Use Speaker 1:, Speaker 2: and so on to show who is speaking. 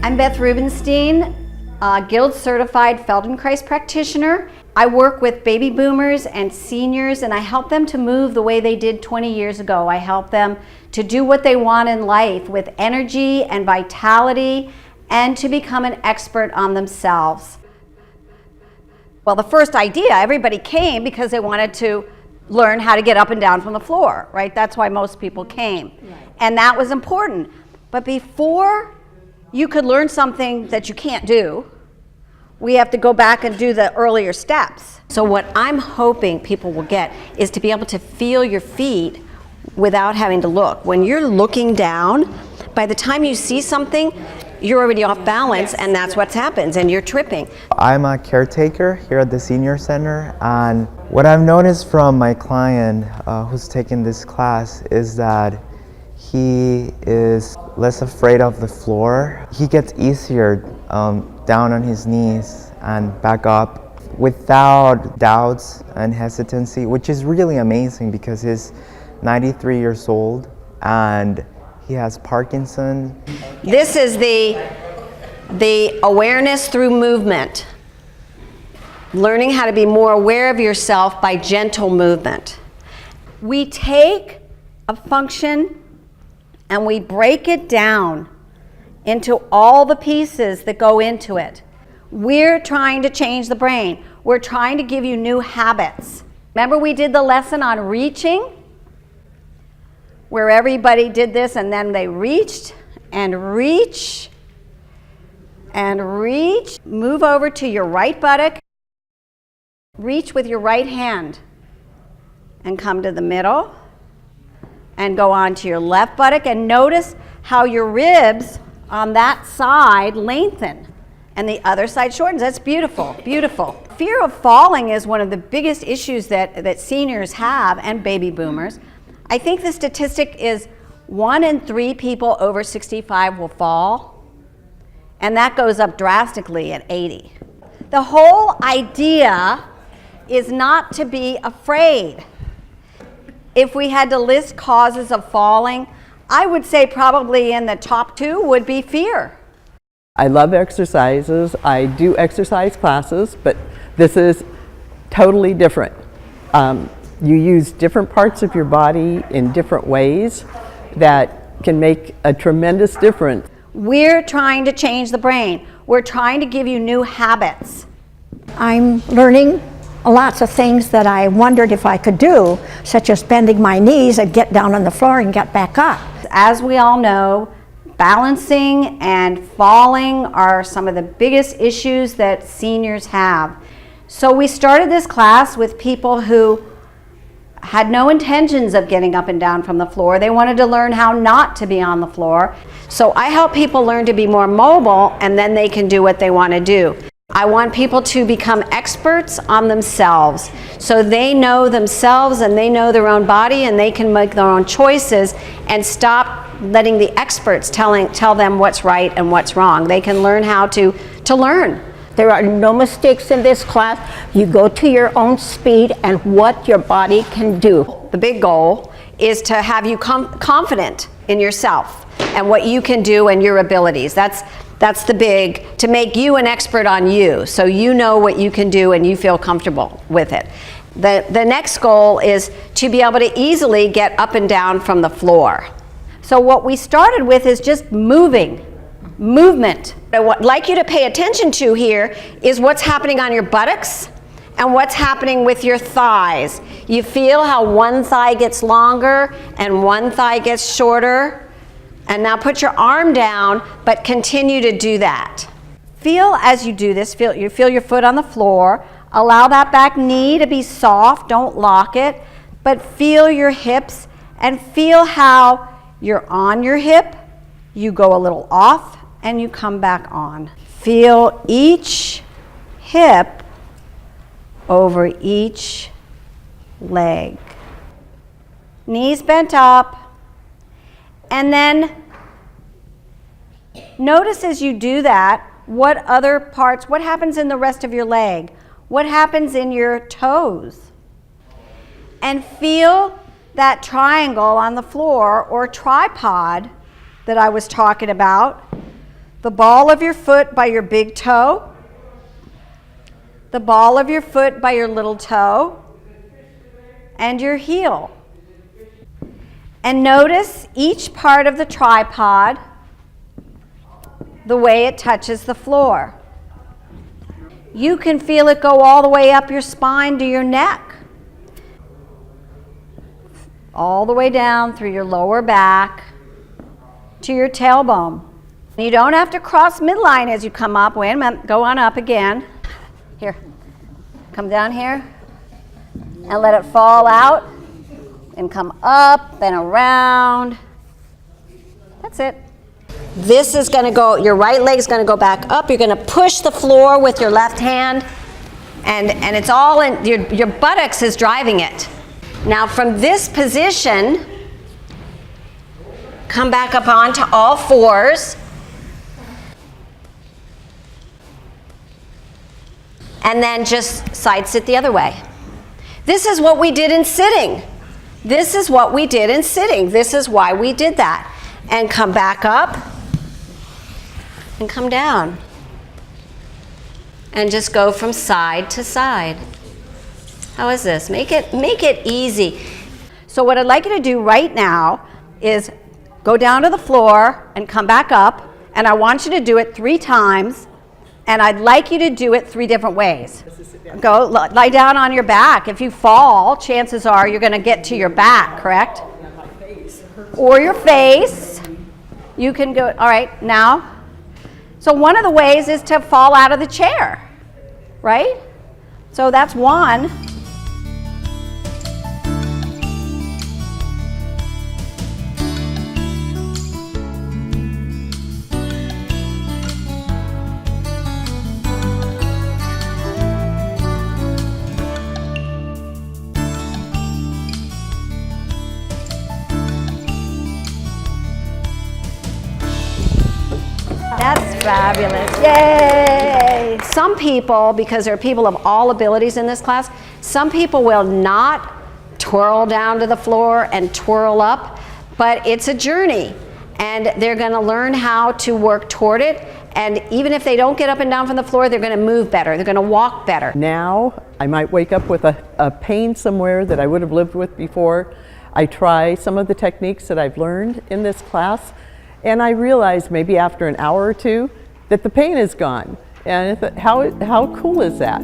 Speaker 1: I'm Beth Rubenstein, Guild Certified Feldenkrais practitioner. I work with baby boomers and seniors, and I help them to move the way they did 20 years ago. I help them to do what they want in life with energy and vitality and to become an expert on themselves. Well, the first idea, everybody came because they wanted to learn how to get up and down from the floor, right? That's why most people came. Right. And that was important. But before you could learn something that you can't do, we have to go back and do the earlier steps. So what I'm hoping people will get is to be able to feel your feet without having to look. When you're looking down, by the time you see something, you're already off balance, and that's what happens, and you're tripping.
Speaker 2: I'm a caretaker here at the Senior Center, and what I've noticed from my client who's taken this class is that he is less afraid of the floor. He gets easier down on his knees and back up without doubts and hesitancy, which is really amazing because he's 93 years old and he has Parkinson's.
Speaker 1: This is the awareness through movement. Learning how to be more aware of yourself by gentle movement. We take a function and we break it down into all the pieces that go into it. We're trying to change the brain. We're trying to give you new habits. Remember we did the lesson on reaching, where everybody did this and then they reached and reach and reach. Move over to your right buttock. Reach with your right hand and come to the middle and go on to your left buttock, and notice how your ribs on that side lengthen and the other side shortens. That's beautiful, beautiful. Fear of falling is one of the biggest issues that seniors have and baby boomers. I think the statistic is 1 in 3 people over 65 will fall, and that goes up drastically at 80. The whole idea is not to be afraid. If we had to list causes of falling, I would say probably in the top 2 would be fear.
Speaker 3: I love exercises. I do exercise classes, but this is totally different. You use different parts of your body in different ways that can make a tremendous difference.
Speaker 1: We're trying to change the brain. We're trying to give you new habits.
Speaker 4: I'm learning lots of things that I wondered if I could do, such as bending my knees and get down on the floor and get back up.
Speaker 1: As we all know, balancing and falling are some of the biggest issues that seniors have. So we started this class with people who had no intentions of getting up and down from the floor. They wanted to learn how not to be on the floor. So I help people learn to be more mobile, and then they can do what they want to do. I want people to become experts on themselves, so they know themselves and they know their own body and they can make their own choices and stop letting the experts tell them what's right and what's wrong. They can learn how to learn.
Speaker 4: There are no mistakes in this class. You go to your own speed and what your body can do.
Speaker 1: The big goal is to have you confident in yourself and what you can do and your abilities. That's the big, to make you an expert on you, so you know what you can do and you feel comfortable with it. The next goal is to be able to easily get up and down from the floor. So what we started with is just movement. What I'd like you to pay attention to here is what's happening on your buttocks and what's happening with your thighs. You feel how one thigh gets longer and one thigh gets shorter. And now put your arm down, but continue to do that. Feel as you do this, feel your foot on the floor. Allow that back knee to be soft, don't lock it, but feel your hips and feel how you're on your hip, you go a little off, and you come back on. Feel each hip over each leg. Knees bent up. And then notice as you do that, what other parts, what happens in the rest of your leg? What happens in your toes? And feel that triangle on the floor or tripod that I was talking about. the ball of your foot by your big toe, the ball of your foot by your little toe, and your heel. And notice each part of the tripod, the way it touches the floor. You can feel it go all the way up your spine to your neck, all the way down through your lower back to your tailbone. You don't have to cross midline as you come up. Wait a minute, go on up again. Here, come down here and let it fall out and come up and around. That's it. This is going to go, your right leg is going to go back up. You're going to push the floor with your left hand, and it's all in, your buttocks is driving it. Now from this position, come back up onto all fours. And then just side sit the other way. This is what we did in sitting. This is what we did in sitting. This is why we did that. And come back up and come down. And just go from side to side. How is this? Make it easy. So what I'd like you to do right now is go down to the floor and come back up. And I want you to do it 3 times. And I'd like you to do it 3 different ways. Go lie down on your back. If you fall, chances are you're going to get to your back, correct? Or your face. You can go, all right, now. So one of the ways is to fall out of the chair, right? So that's one. That's fabulous. Yay! Some people, because there are people of all abilities in this class, some people will not twirl down to the floor and twirl up, but it's a journey. And they're going to learn how to work toward it. And even if they don't get up and down from the floor, they're going to move better. They're going to walk better.
Speaker 3: Now, I might wake up with a pain somewhere that I would have lived with before. I try some of the techniques that I've learned in this class, and I realize maybe after an hour or two that the pain is gone. And how cool is that?